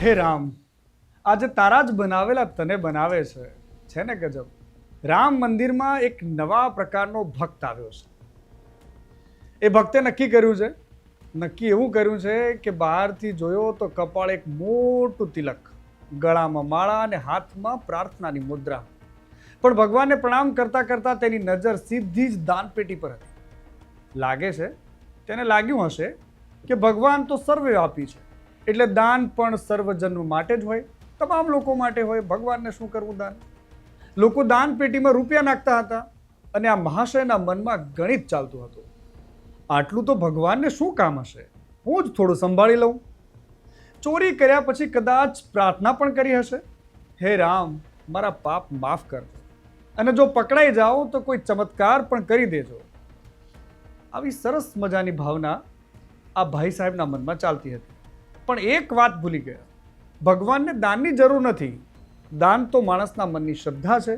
હે રામ, આજે તારા જ બનાવેલા તને બનાવે છે ને ગજબ. રામ મંદિરમાં એક નવા પ્રકારનો ભક્ત આવ્યો છે. એ ભક્તે નક્કી કર્યું છે, નક્કી એવું કર્યું છે કે બહારથી જોયો તો કપાળ એક મોટું તિલક, ગળામાં માળા અને હાથમાં પ્રાર્થનાની મુદ્રા. પણ ભગવાનને પ્રણામ કરતા કરતા તેની નજર સીધી જ દાનપેટી પર હતી. લાગે છે, તેને લાગ્યું હશે કે ભગવાન તો સર્વવ્યાપી છે, એટલે દાન પણ સર્વજન્મ માટે જ હોય, તમામ લોકો માટે હોય. ભગવાનને શું કરવું દાન? લોકો દાન પેટીમાં રૂપિયા નાખતા હતા અને આ મહાશયના મનમાં ગણિત ચાલતું હતું. આટલું તો ભગવાનને શું કામ હશે? હું જ થોડું સંભાળી લઉં. ચોરી કર્યા પછી કદાચ પ્રાર્થના પણ કરી હશે, હે રામ, મારા પાપ માફ કરજો, અને જો પકડાઈ જાઓ તો કોઈ ચમત્કાર પણ કરી દેજો. આવી સરસ મજાની ભાવના આ ભાઈ સાહેબના મનમાં ચાલતી હતી. પણ એક વાત ભૂલી ગયા, ભગવાનને દાનની જરૂર નથી. દાન તો માણસના મનની શ્રદ્ધા છે.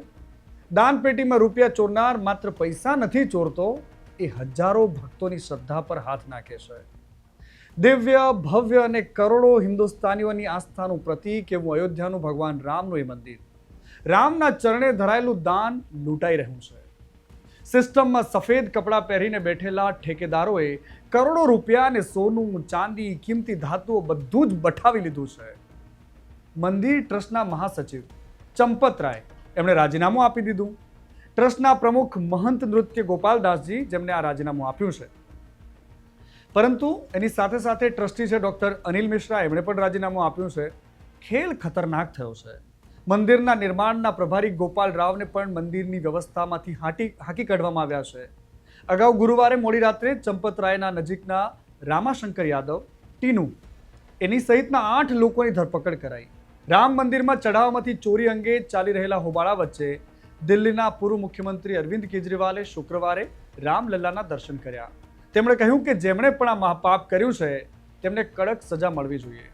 દાન પેટીમાં રૂપિયા ચોરનાર માત્ર પૈસા નથી ચોરતો, એ હજારો ભક્તોની શ્રદ્ધા પર હાથ નાખે છે. દિવ્ય, ભવ્ય અને કરોડો હિન્દુસ્તાનીઓની આસ્થાનું પ્રતીક એવું અયોધ્યાનું ભગવાન રામનું એ મંદિર. રામના ચરણે ધરાયેલું દાન લૂંટાઈ રહ્યું છે. સિસ્ટમમાં સફેદ કપડાં પહેરીને બેઠેલા ઠેકેદારોએ કરોડો રૂપિયા અને સોનું, ચાંદી, કિંમતી ધાતુઓ બધું જ બઠાવી લીધું છે. મંદિર ટ્રસ્ટના મહાસચિવ ચંપતરાય એમણે રાજીનામું આપી દીધું. ટ્રસ્ટના પ્રમુખ મહંત નૃત્ય ગોપાલદાસજી, જેમને આ રાજીનામું આપ્યું છે. પરંતુ એની સાથે સાથે ટ્રસ્ટી છે ડોક્ટર અનિલ મિશ્રા, એમણે પણ રાજીનામું આપ્યું છે. ખેલ ખતરનાક થયો છે. મંદિરના નિર્માણના પ્રભારી ગોપાલ રાવને પણ મંદિરની વ્યવસ્થામાંથી હાંકી કાઢવામાં આવ્યા છે. અગાઉ ગુરુવારે મોડી રાત્રે ચંપતરાયના નજીકના રામાશંકર યાદવ, ટીનુ, એની સહિતના 8 લોકોની ધરપકડ કરાઈ. રામ મંદિરમાં ચઢાવમાંથી ચોરી અંગે ચાલી રહેલા હોબાળા વચ્ચે દિલ્હીના પૂર્વ મુખ્યમંત્રી અરવિંદ કેજરીવાલે શુક્રવારે રામલલ્લાના દર્શન કર્યા. તેમણે કહ્યું કે જેમણે પણ આ મહાપાપ કર્યું છે તેમને કડક સજા મળવી જોઈએ.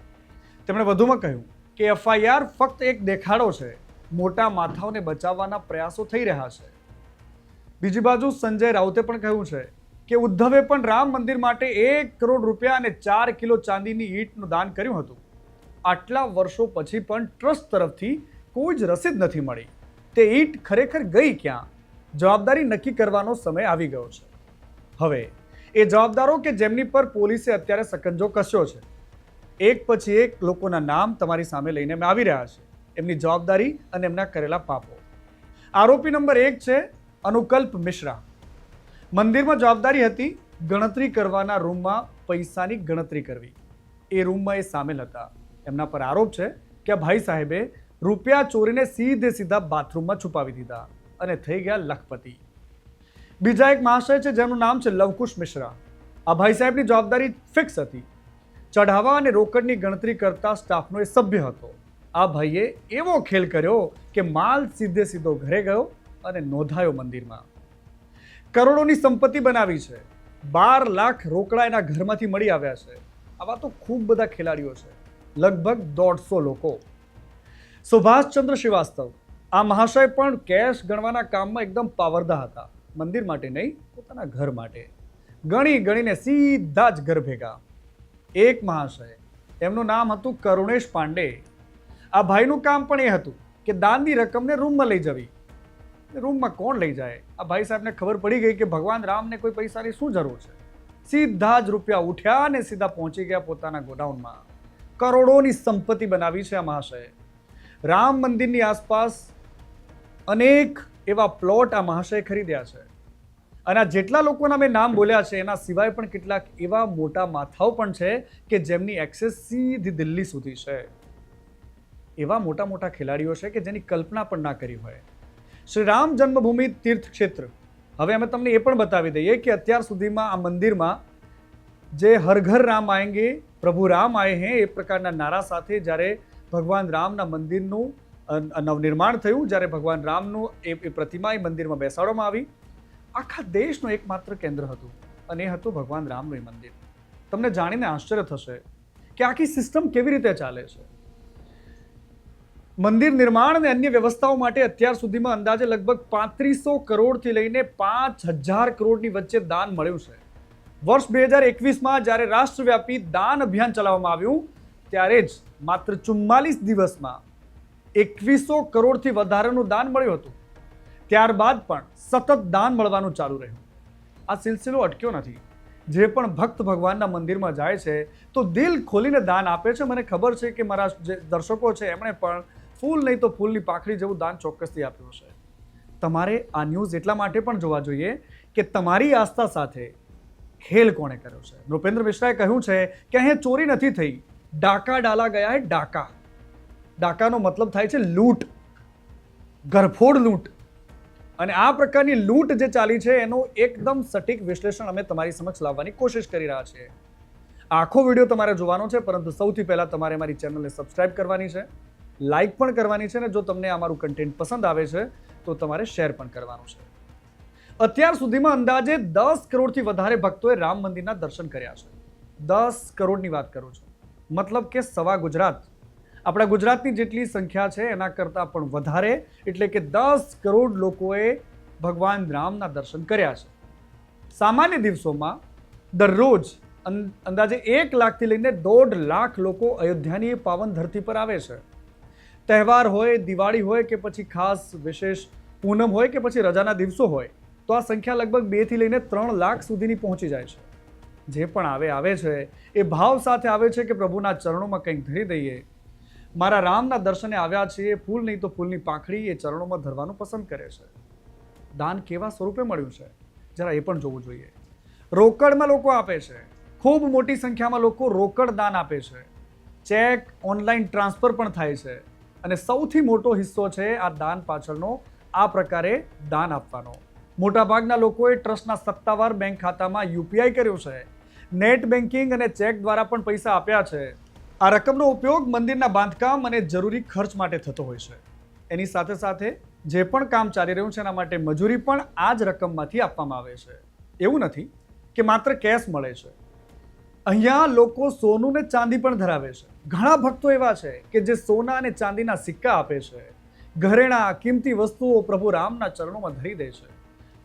તેમણે વધુમાં કહ્યું કે એફઆઈઆર ફક્ત એક દેખાડો છે, મોટા માથાઓને બચાવવાના પ્રયાસો થઈ રહ્યા છે. બીજી બાજુ સંજય રાઉતે પણ કહ્યું છે કે ઉદ્ધવે પણ રામ મંદિર માટે 1 કરોડ રૂપિયા અને 4 કિલો ચાંદીની ઈંટનું દાન કર્યું હતું. આટલા વર્ષો પછી પણ ટ્રસ્ટ તરફથી કોઈ જ રસીદ નથી મળી. તે ઈંટ ખરેખર ગઈ ક્યાં? જવાબદારી નક્કી કરવાનો સમય આવી ગયો છે. હવે એ જવાબદારો કે જેમની પર પોલીસે અત્યારે સકંજો કસ્યો છે, એક પછી એક લોકોના નામ તમારી સામે લઈને આવી રહ્યા છે, એમની જવાબદારી અને એમના કરેલા પાપો. આરોપી નંબર 1 છે અનુકલ્પ મિશ્રા. મંદિરમાં જવાબદારી હતી ગણતરી કરવાના રૂમમાં પૈસાની ગણતરી કરવી. એ રૂમમાં એ સામેલ હતા. એમના પર આરોપ છે કે ભાઈ સાહેબે રૂપિયા ચોરીને સીધા બાથરૂમમાં છુપાવી દીધા અને થઈ ગયા લખપતિ. બીજા એક મહાશય છે જેમનું નામ છે લવકુશ મિશ્રા. આ ભાઈ સાહેબની જવાબદારી ફિક્સ હતી. ચઢાવા અને રોકડની ગણતરી કરતા સ્ટાફનો એ સભ્ય હતો. આ ભાઈએ એવો ખેલ કર્યો કે માલ સીધો ઘરે ગયો અને નોંધાયો મંદિરમાં. કરોડોની સંપત્તિ બનાવી છે. 12 લાખ રોકડા એના ઘરમાંથી મળી આવ્યા છે. આવા તો ખૂબ બધા ખેલાડીઓ છે, લગભગ 150 લોકો. સુભાષચંદ્ર શ્રીવાસ્તવ, આ મહાશય પણ કેશ ગણવાના કામમાં એકદમ પાવરદા હતા. મંદિર માટે નહીં, પોતાના ઘર માટે ગણીને સીધા જ ઘર ભેગા. એક મહાશય, એમનું નામ હતું કરુણેશ પાંડે. આ ભાઈનું કામ પણ એ હતું કે દાનની રકમને રૂમમાં લઈ જવી. રૂમમાં કોણ લઈ જાય? આ ભાઈ સાહેબને ખબર પડી ગઈ કે ભગવાન રામને કોઈ પૈસાની શું જરૂર છે. સીધા જ રૂપિયા ઉઠ્યા અને સીધા પહોંચી ગયા પોતાના ગોડાઉનમાં. કરોડોની સંપત્તિ બનાવી છે આ મહાશયે. રામ મંદિરની આસપાસ અનેક એવા પ્લોટ આ મહાશયે ખરીદ્યા છે. અને આ જેટલા લોકોના મેં નામ બોલ્યા છે એના સિવાય પણ કેટલાક એવા મોટા માથાઓ પણ છે કે જેમની એક્સેસ સીધી દિલ્હી સુધી છે. એવા મોટા ખેલાડીઓ છે કે જેની કલ્પના પણ ના કરી હોય. શ્રી રામ જન્મભૂમિ તીર્થ ક્ષેત્ર. હવે અમે તમને એ પણ બતાવી દઈએ કે અત્યાર સુધીમાં આ મંદિરમાં જે હર ઘર રામ આએંગે, પ્રભુ રામ આએ હૈ, એ પ્રકારના નારા સાથે જ્યારે ભગવાન રામના મંદિરનું નવનિર્માણ થયું, જ્યારે ભગવાન રામનું એ પ્રતિમા એ મંદિરમાં બેસાડવામાં આવી, આખા દેશનું એકમાત્ર કેન્દ્ર હતું અને એ હતું ભગવાન રામનું એ મંદિર. તમને જાણીને આશ્ચર્ય થશે કે આખી સિસ્ટમ કેવી રીતે ચાલે છે. મંદિર નિર્માણ અને અન્ય વ્યવસ્થાઓ માટે અત્યાર સુધીમાં અંદાજે લગભગ 3500 કરોડથી લઈને 5000 કરોડની વચ્ચે દાન મળ્યું છે. વર્ષ 2021માં જ્યારે રાષ્ટ્રવ્યાપી દાન અભિયાન ચલાવવામાં આવ્યું ત્યારે જ માત્ર 44 દિવસમાં 2100 કરોડથી વધારેનું દાન મળ્યું હતું. ત્યારબાદ પણ સતત દાન મળવાનું ચાલુ રહ્યું. આ સિલસિલો અટક્યો નથી. જે પણ ભક્ત ભગવાનના મંદિરમાં જાય છે તો દિલ ખોલીને દાન આપે છે. મને ખબર છે કે મારા જે દર્શકો છે એમણે પણ ફૂલ નહીં તો ફૂલની પાંખડી જેવું દાન ચોક્કસથી આપ્યું છે. તમારે આ ન્યૂઝ એટલા માટે પણ જોવા જોઈએ કે તમારી આસ્થા સાથે ખેલ કોણે કર્યો છે. નૃપેન્દ્ર મિશ્રાએ કહ્યું છે કે અહીંયા ચોરી નથી થઈ, ડાકા ડાલા ગયા હે. ડાકાનો મતલબ થાય છે લૂંટ, ઘરફોડ લૂંટ. અને આ પ્રકારની લૂંટ જે ચાલી છે એનું એકદમ સટીક વિશ્લેષણ અમે તમારી સમક્ષ લાવવાની કોશિશ કરી રહ્યા છીએ. આખો વિડીયો તમારે જોવાનો છે, પરંતુ સૌથી પહેલા તમારે મારી ચેનલને સબસ્ક્રાઇબ કરવાની છે, લાઇક પણ કરવાની છે, અને જો તમને અમારું કન્ટેન્ટ પસંદ આવે છે તો તમારે શેર પણ કરવાનું છે. અત્યાર સુધીમાં અંદાજે 10 કરોડથી વધારે ભક્તોએ રામ મંદિરના દર્શન કર્યા છે. 10 કરોડની વાત કરું છું, મતલબ કે સવા ગુજરાત, આપણા ગુજરાતની જેટલી સંખ્યા છે એના કરતાં પણ વધારે, એટલે કે 10 કરોડ લોકોએ ભગવાન રામના દર્શન કર્યા છે. સામાન્ય દિવસોમાં દરરોજ અંદાજે 1 લાખથી લઈને 1.5 લાખ લોકો અયોધ્યાની પાવન ધરતી પર આવે છે. તહેવાર હોય, દિવાળી હોય કે પછી ખાસ વિશેષ પૂનમ હોય કે પછી રજાના દિવસો હોય, તો આ સંખ્યા લગભગ 2 થી લઈને 3 લાખ સુધીની પહોંચી જાય છે. જે પણ આવે છે એ ભાવ સાથે આવે છે કે પ્રભુના ચરણોમાં કંઈક ધરી દઈએ. મારા રામના દર્શને આવ્યા છીએ, ફૂલ નહીં તો ફૂલની પાંખડી એ ચરણોમાં ધરવાનું પસંદ કરે છે. દાન કેવા સ્વરૂપે મળ્યું છે જરા એ પણ જોવું જોઈએ. રોકડમાં લોકો આપે છે, ખૂબ મોટી સંખ્યામાં લોકો રોકડ દાન આપે છે. ચેક, ઓનલાઈન ટ્રાન્સફર પણ થાય છે. અને સૌથી મોટો હિસ્સો છે આ દાન પાછળનો આ પ્રકારે દાન આપવાનો. મોટાભાગના લોકોએ ટ્રસ્ટના સત્તાવાર બેંક ખાતામાં યુપીઆઈ કર્યું છે. નેટ બેન્કિંગ અને ચેક દ્વારા પણ પૈસા આપ્યા છે. આ રકમનો ઉપયોગ મંદિરના બાંધકામ અને જરૂરી ખર્ચ માટે થતો હોય છે. એની સાથે સાથે જે પણ કામ ચાલી રહ્યું છે એના માટે મજૂરી પણ આ જ રકમમાંથી આપવામાં આવે છે. એવું નથી કે માત્ર કેશ મળે છે. અહીંયા લોકો સોનું ને ચાંદી પણ ધરાવે છે. ઘણા ભક્તો એવા છે કે જે સોના અને ચાંદીના સિક્કા આપે છે. ઘરેણા, કિંમતી વસ્તુઓ પ્રભુ રામના ચરણોમાં ધરી દે છે.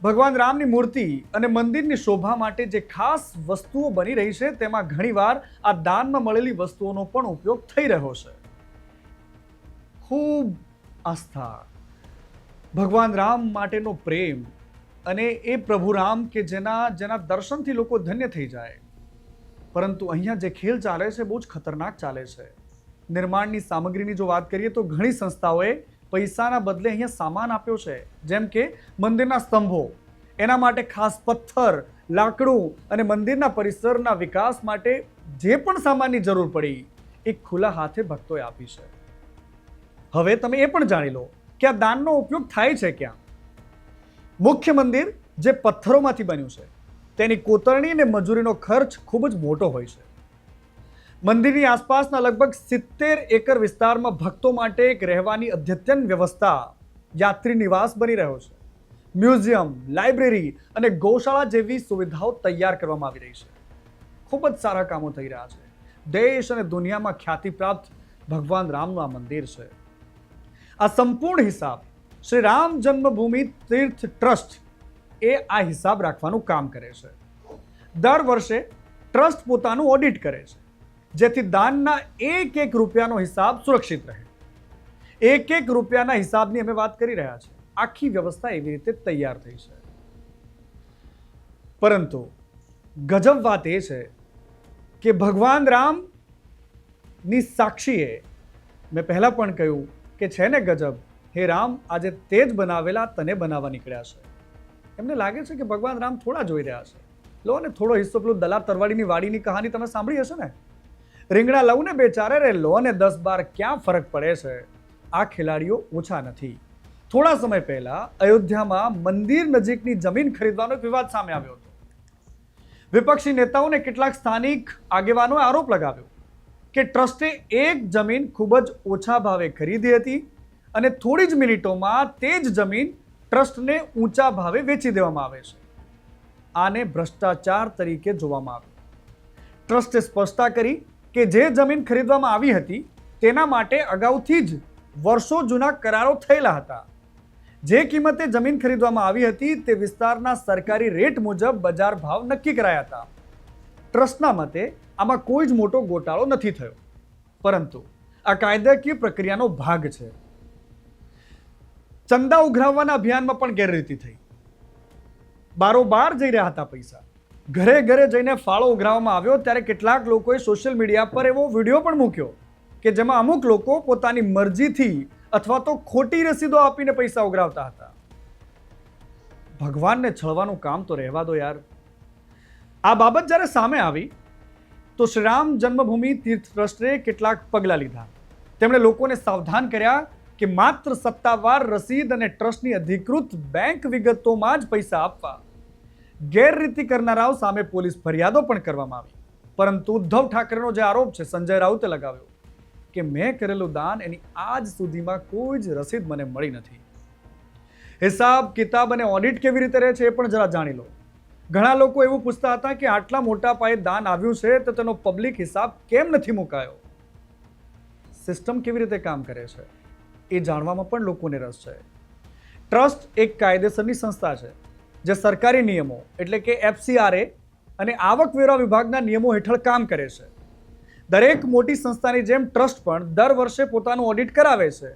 ભગવાન રામની મૂર્તિ અને મંદિરની શોભા માટે જે ખાસ વસ્તુઓ બની રહી છે તેમાં ઘણીવાર આ દાનમાં મળેલી વસ્તુઓનો પણ ઉપયોગ થઈ રહ્યો છે. ખૂબ આસ્થા, ભગવાન રામ માટેનો પ્રેમ અને એ પ્રભુ રામ કે જેના દર્શનથી લોકો ધન્ય થઈ જાય. પરંતુ અહીંયા જે ખેલ ચાલે છે બહુ જ ખતરનાક ચાલે છે. નિર્માણની સામગ્રીની જો વાત કરીએ તો ઘણી સંસ્થાઓએ પૈસાના બદલે અહીંયા સામાન આપ્યો છે. જેમ કે મંદિરના સ્તંભો, એના માટે ખાસ પથ્થર, લાકડું અને મંદિરના પરિસરના વિકાસ માટે જે પણ સામાનની જરૂર પડી એ ખુલ્લા હાથે ભક્તોએ આપી છે. હવે તમે એ પણ જાણી લો કે આ દાનનો ઉપયોગ થાય છે ક્યાં. મુખ્ય મંદિર જે પથ્થરોમાંથી બન્યું છે તેની કોતરણી અને મજૂરીનો ખર્ચ ખૂબ જ મોટો હોય છે. મંદિરની આસપાસના લગભગ 70 એકર વિસ્તારમાં ભક્તો માટે એક રહેવાની અદ્યતન વ્યવસ્થા, યાત્રી નિવાસ બની રહ્યો છે. મ્યુઝિયમ, લાઇબ્રેરી અને ગૌશાળા જેવી સુવિધાઓ તૈયાર કરવામાં આવી રહી છે. ખૂબ જ સારા કામો થઈ રહ્યા છે. દેશ અને દુનિયામાં ખ્યાતિ પ્રાપ્ત ભગવાન રામનું આ મંદિર છે. આ સંપૂર્ણ હિસાબ શ્રી રામ જન્મભૂમિ તીર્થ ટ્રસ્ટ એ આ હિસાબ રાખવાનું કામ કરે છે. દર વર્ષે ટ્રસ્ટ પોતાનું ઓડિટ કરે છે, જેથી દાનના એક રૂપિયાનો હિસાબ સુરક્ષિત રહે. એક રૂપિયાના હિસાબની અમે વાત કરી રહ્યા છીએ. આખી વ્યવસ્થા એવી રીતે તૈયાર થઈ છે. પરંતુ ગજબ વાત એ છે કે ભગવાન રામની સાક્ષીએ મેં પહેલા પણ કહ્યું કે છે ને ગજબ, હે રામ આજે તે જ બનાવેલા તને બનાવવા નીકળ્યા છે. એમને લાગે છે કે ભગવાન રામ થોડા જોઈ રહ્યા છે. લો ને થોડો હિસ્સો, પેલું દલાર તરવાડીની વાડીની કહાની તમે સાંભળી હશે ને. રીંગણા લઉં ને બેચારે રે, લો ને 10-12 ક્યાં ફરક પડે છે. આ ખેલાડીઓ ઓછા નથી. થોડા સમય પહેલા અયોધ્યામાં મંદિર નજીકની જમીન ખરીદવાનો એક વિવાદ સામે આવ્યો હતો. વિપક્ષી નેતાઓને કેટલાક સ્થાનિક આગેવાનોએ આરોપ લગાવ્યો કે ટ્રસ્ટે એક જમીન ખૂબ જ ઓછા ભાવે ખરીદી હતી અને થોડી જ મિનિટોમાં તે જ જમીન ટ્રસ્ટને ઊંચા ભાવે વેચી દેવામાં આવે છે. આને ભ્રષ્ટાચાર તરીકે જોવામાં આવ્યું. ટ્રસ્ટે સ્પષ્ટતા કરી કે જે જમીન ખરીદવામાં આવી હતી તેના માટે અગાઉથી જ વર્ષો જૂના કરારો થયેલા હતા. જે કિંમતે જમીન ખરીદવામાં આવી હતી તે વિસ્તારના સરકારી રેટ મુજબ બજાર ભાવ નક્કી કરાયા હતા. ટ્રસ્ટના મતે આમાં કોઈ જ મોટો ગોટાળો નથી થયો. પરંતુ આ કાયદાકીય પ્રક્રિયાનો ભાગ છે. ચંદા ઉઘરાવવાના અભિયાનમાં પણ ગેરરીતિ થઈ. બારોબાર જઈ રહ્યા હતા પૈસા, ઘરે ઘરે જઈને ફાળો ઉઘરાવવામાં આવ્યો ત્યારે કેટલાક લોકોએ સોશિયલ મીડિયા પર એવો વિડીયો પણ મૂક્યો કે જેમાં અમુક લોકો પોતાની મરજીથી અથવા તો ખોટી રસીદો આપીને પૈસા ઉઘરાવતા હતા. ભગવાનને છળવાનું કામ તો રહેવા દો યાર. આ બાબત જ્યારે સામે આવી તો શ્રીરામ જન્મભૂમિ તીર્થ ટ્રસ્ટે કેટલાક પગલાં લીધા. તેમણે લોકોને સાવધાન કર્યા કે માત્ર સત્તાવાર રસીદ અને ટ્રસ્ટની અધિકૃત બેંક વિગતોમાં જ પૈસા આપવા. ગેરરીતિ કરનારાઓ સામે પોલીસ ફરિયાદો પણ કરવામાં આવી. પરંતુ ઉદ્ધવ ઠાકરેનો જે આરોપ છે સંજય રાઉતે લગાવ્યો કે મેં કરેલું દાન એની આજ સુધીમાં કોઈ જ રસીદ મને મળી નથી. હિસાબ કિતાબ અને ઓડિટ કેવી રીતે રહે છે એ પણ જરા જાણી લો. ઘણા લોકો એવું પૂછતા હતા કે આટલા મોટા પાયે દાન આવ્યું છે તો તેનો પબ્લિક હિસાબ કેમ નથી મુકાયો. સિસ્ટમ કેવી રીતે કામ કરે છે એ જાણવામાં પણ લોકોને રસ છે. ટ્રસ્ટ એક કાયદેસરની સંસ્થા છે જે સરકારી નિયમો એટલે કે FCRA અને આવકવેરા વિભાગના નિયમો હેઠળ કામ કરે છે. દરેક મોટી સંસ્થાની જેમ ટ્રસ્ટ પણ દર વર્ષે પોતાનું ઓડિટ કરાવે છે.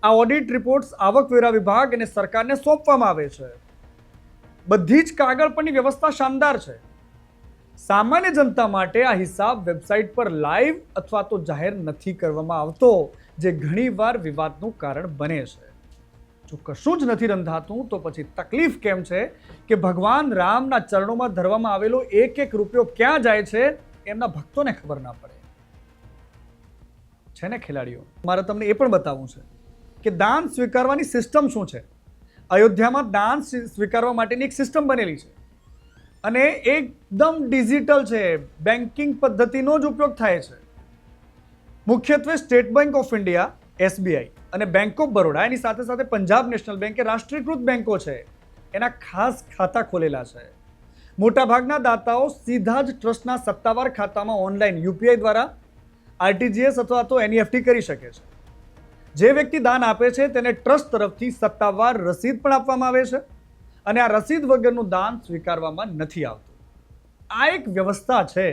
આ ઓડિટ રિપોર્ટ્સ આવકવેરા વિભાગ અને સરકારને સોંપવામાં આવે છે. બધી જ કાગળ પરની વ્યવસ્થા શાનદાર છે. સામાન્ય જનતા માટે આ હિસાબ વેબસાઇટ પર લાઈવ અથવા તો જાહેર નથી કરવામાં આવતો, જે ઘણીવાર વિવાદનું કારણ બને છે. જો કશું જ નથી રંધાતું તો પછી તકલીફ કેમ છે કે ભગવાન રામના ચરણોમાં ધરવામાં આવેલો એક એક રૂપિયો ક્યાં જાય છે એમના ભક્તોને ખબર ના પડે છે ને ખેલાડીઓ. મારે તમને એ પણ બતાવવું છે કે દાન સ્વીકારવાની સિસ્ટમ શું છે. અયોધ્યામાં દાન સ્વીકારવા માટેની એક સિસ્ટમ બનેલી છે અને એકદમ ડિજિટલ છે. બેન્કિંગ પદ્ધતિનો જ ઉપયોગ થાય છે. મુખ્યત્વે state bank of India SBI અને બેંક ઓફ બરોડા એની સાથે સાથે પંજાબ નેશનલ બેંક એ રાષ્ટ્રીયકૃત બેંકો છે એના ખાસ ખાતા ખોલેલા છે. મોટાભાગના દાતાઓ સીધા જ ટ્રસ્ટના સત્તાવાર ખાતામાં ઓનલાઈન UPI દ્વારા RTGS અથવા તો NEFT કરી શકે છે. જે વ્યક્તિ દાન આપે છે તેને ટ્રસ્ટ તરફથી સત્તાવાર રસીદ પણ આપવામાં આવે છે અને આ રસીદ વગરનું દાન સ્વીકારવામાં નથી આવતું. આ એક વ્યવસ્થા છે.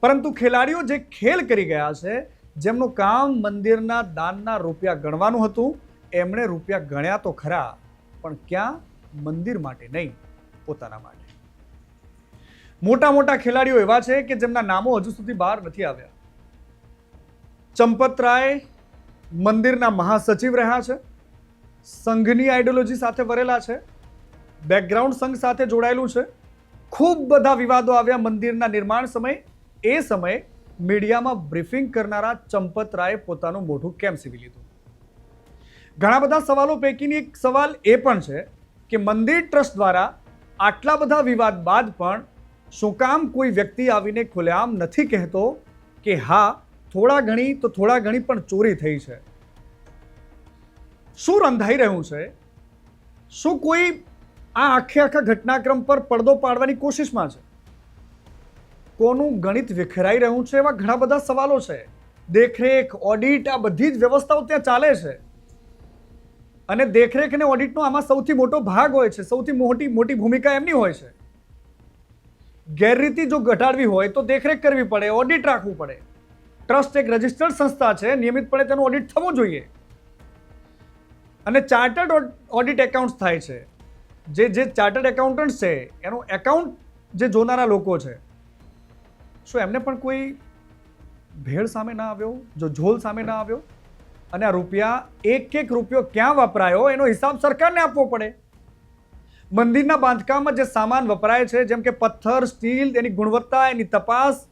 પરંતુ ખેલાડીઓ જે ખેલ કરી ગયા છે, જેમનું કામ મંદિરના દાનના રૂપિયા ગણવાનું હતું, એમણે રૂપિયા ગણ્યા તો ખરા પણ ક્યાં? મંદિર માટે નહીં, પોતાના માટે. મોટા મોટા ખેલાડીઓ એવા છે કે જેમના નામો હજુ સુધી બહાર નથી આવ્યા. ચંપત રાય મંદિરના મહાસચિવ રહ્યા છે, સંઘની આઈડિયોલોજી સાથે વરેલા છે, બેકગ્રાઉન્ડ સંઘ સાથે જોડાયેલું છે. ખૂબ બધા વિવાદો આવ્યા મંદિરના નિર્માણ સમયે. એ સમયે મીડિયામાં બ્રીફિંગ કરનારા ચંપત રાયે પોતાનું મોઢું કેમ સીવી લીધું? ઘણા બધા સવાલો પૈકીની એક સવાલ એ પણ છે કે મંદિર ટ્રસ્ટ દ્વારા આટલા બધા વિવાદ બાદ પણ શું કામ કોઈ વ્યક્તિ આવીને ખુલ્લેઆમ નથી કહેતો કે હા, થોડા ઘણી તો થોડા ઘણી પણ ચોરી થઈ છે? શું રંધાઈ રહ્યું છે? શું કોઈ આ આખા ઘટનાક્રમ પર પડદો પાડવાની કોશિશમાં છે? કોનું ગણિત વિખરાઈ રહ્યું છે? એવા ઘણા બધા સવાલો છે. દેખરેખ, ઓડિટ, આ બધી જ વ્યવસ્થાઓ ત્યાં ચાલે છે અને દેખરેખ અને ઓડિટનો આમાં સૌથી મોટો ભાગ હોય છે. સૌથી મોટી ભૂમિકા એમની હોય છે. ગેરરીતિ જો ઘટાડવી હોય તો દેખરેખ કરવી પડે, ઓડિટ રાખવું પડે. ટ્રસ્ટ એક રજિસ્ટર્ડ સંસ્થા છે, નિયમિતપણે તેનું ઓડિટ થવું જોઈએ અને ચાર્ટર્ડ ઓડિટ એકાઉન્ટ થાય છે. જે ચાર્ટર્ડ એકાઉન્ટન્ટ છે એનું એકાઉન્ટ જે જોનારા લોકો છે, શું એમને પણ કોઈ ભેળ સામે ના આવ્યો? જો ઝોલ સામે ના આવ્યો? અને આ રૂપિયા એક રૂપિયો ક્યાં વપરાયો એનો હિસાબ સરકારને આપવો પડે. મંદિરના બાંધકામમાં જે સામાન વપરાય છે, જેમ કે પથ્થર, સ્ટીલ, એની ગુણવત્તા, એની તપાસ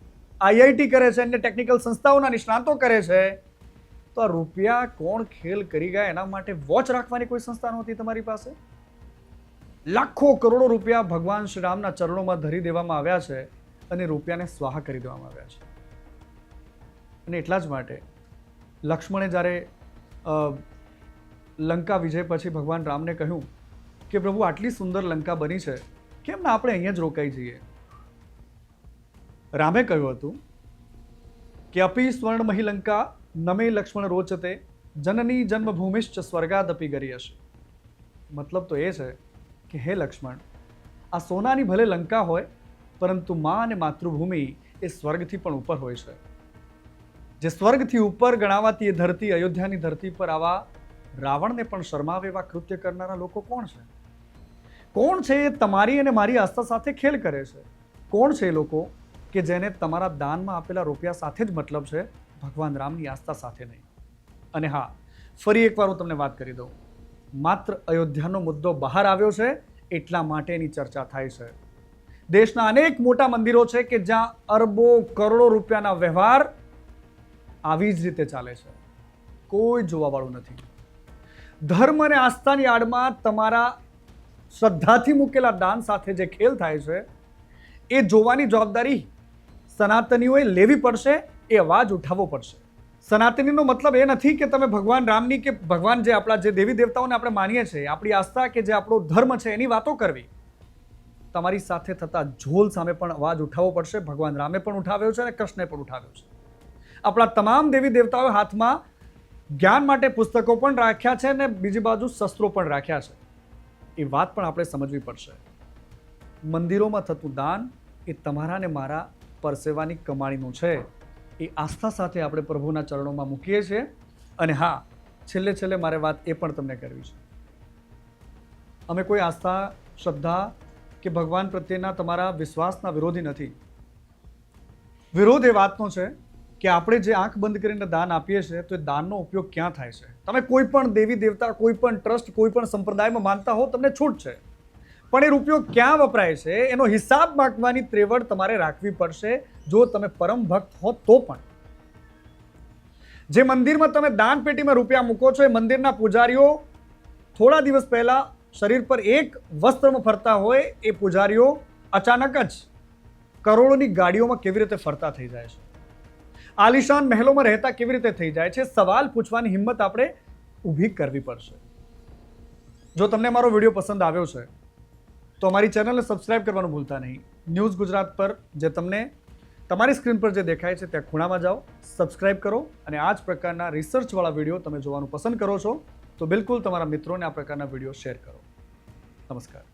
IIT કરે છે, અન્ય ટેકનિકલ સંસ્થાઓના નિષ્ણાતો કરે છે. તો આ રૂપિયા કોણ ખેલ કરી ગયા એના માટે વોચ રાખવાની કોઈ સંસ્થા નહોતી તમારી પાસે? લાખો કરોડો રૂપિયા ભગવાન શ્રીરામના ચરણોમાં ધરી દેવામાં આવ્યા છે અને રૂપિયાને સ્વાહા કરી દેવામાં આવ્યા છે. અને એટલા જ માટે લક્ષ્મણે જ્યારે લંકા વિજય પછી ભગવાન રામને કહ્યું કે પ્રભુ આટલી સુંદર લંકા બની છે, કેમ ના આપણે અહીંયા જ રોકાઈ જઈએ? રામે કહ્યું હતું કે અપી સ્વર્ણમહી લંકા નમે લક્ષ્મણ રોચતે જનની જન્મભૂમિશ્ચ સ્વર્ગાદપી ગરીયશે. મતલબ તો એ છે કે હે લક્ષ્મણ, આ સોનાની ભલે લંકા હોય પરંતુ મા અને માતૃભૂમિ એ સ્વર્ગથી પણ ઉપર હોય છે. જે સ્વર્ગથી ઉપર ગણાવાતી એ ધરતી, અયોધ્યાની ધરતી પર આવા રાવણને પણ શરમાવે એવા કૃત્ય કરનારા લોકો કોણ છે? કોણ છે એ તમારી અને મારી આસ્થા સાથે ખેલ કરે છે? કોણ છે એ લોકો કે જેને તમારા દાનમાં આપેલા રૂપિયા સાથે જ મતલબ છે, ભગવાન રામની આસ્થા સાથે નહીં? અને હા, ફરી એકવાર હું તમને વાત કરી દઉં, માત્ર અયોધ્યાનો મુદ્દો બહાર આવ્યો છે એટલા માટે એની ચર્ચા થાય છે. દેશના અનેક મોટા મંદિરો છે કે જ્યાં અરબો કરોડો રૂપિયાના વ્યવહાર આવી જ રીતે ચાલે છે, કોઈ જોવાવાળું નથી. ધર્મ અને આસ્થાની આડમાં તમારા શ્રદ્ધાથી મૂકેલા દાન સાથે જે ખેલ થાય છે એ જોવાની જવાબદારી સનાતનીઓએ લેવી પડશે, એ અવાજ ઉઠાવવો પડશે. સનાતનીનો મતલબ એ નથી કે તમે ભગવાન રામની કે ભગવાન જે આપણા જે દેવી દેવતાઓને આપણે માનીએ છીએ, આપણી આસ્થા કે જે આપણો ધર્મ છે એની વાતો કરવી. તમારી સાથે થતા ઝોલ સામે પણ અવાજ ઉઠાવવો પડશે. ભગવાન રામે પણ ઉઠાવ્યો છે અને કૃષ્ણે પણ ઉઠાવ્યો છે. આપણા તમામ દેવી દેવતાઓએ હાથમાં જ્ઞાન માટે પુસ્તકો પણ રાખ્યા છે અને બીજી બાજુ શસ્ત્રો પણ રાખ્યા છે. એ વાત પણ આપણે સમજવી પડશે. મંદિરોમાં થતું દાન એ તમારા ને મારા પરસેવાની કમાણીનું છે. એ આસ્થા સાથે આપણે પ્રભુના ચરણોમાં મૂકીએ છીએ. અને હા, છેલ્લે મારે વાત એ પણ તમને કરવી છે, અમે કોઈ આસ્થા, શ્રદ્ધા કે ભગવાન પ્રત્યેના તમારા વિશ્વાસના વિરોધી નથી. વિરોધ એ વાતનો છે કે આપણે જે આંખ બંધ કરીને દાન આપીએ છીએ તો એ દાનનો ઉપયોગ ક્યાં થાય છે? તમે કોઈ પણ દેવી દેવતા, કોઈ પણ ટ્રસ્ટ, કોઈ પણ સંપ્રદાયમાં માનતા હો, તમને છૂટ છે, પણ એ રૂપિયો ક્યાં વપરાય છે એનો હિસાબ માંગવાની ત્રેવડ તમારે રાખવી પડશે. જો તમે પરમ ભક્ત હો તો પણ. જે મંદિરમાં તમે દાન પેટીમાં રૂપિયા મૂકો છો, એ મંદિરના પૂજારીઓ થોડા દિવસ પહેલા શરીર પર એક વસ્ત્રમાં ફરતા હોય, એ પૂજારીઓ અચાનક જ કરોડોની ગાડીઓમાં કેવી રીતે ફરતા થઈ જાય છે? આલિશાન મહેલોમાં રહેતા કેવી રીતે થઈ જાય છે? સવાલ પૂછવાની હિંમત આપણે ઊભી કરવી પડશે. જો તમને મારો વિડીયો પસંદ આવ્યો છે તો અમારી ચેનલને સબસ્ક્રાઇબ કરવાનું ભૂલતા નહીં. ન્યૂઝ ગુજરાત પર જે તમને તમારી સ્ક્રીન પર જે દેખાય છે ત્યાં ખૂણામાં જાઓ, સબસ્ક્રાઇબ કરો અને આ જ પ્રકારના રિસર્ચવાળા વિડીયો તમે જોવાનું પસંદ કરો છો તો બિલકુલ તમારા મિત્રોને આ પ્રકારના વિડીયો શેર કરો. નમસ્કાર.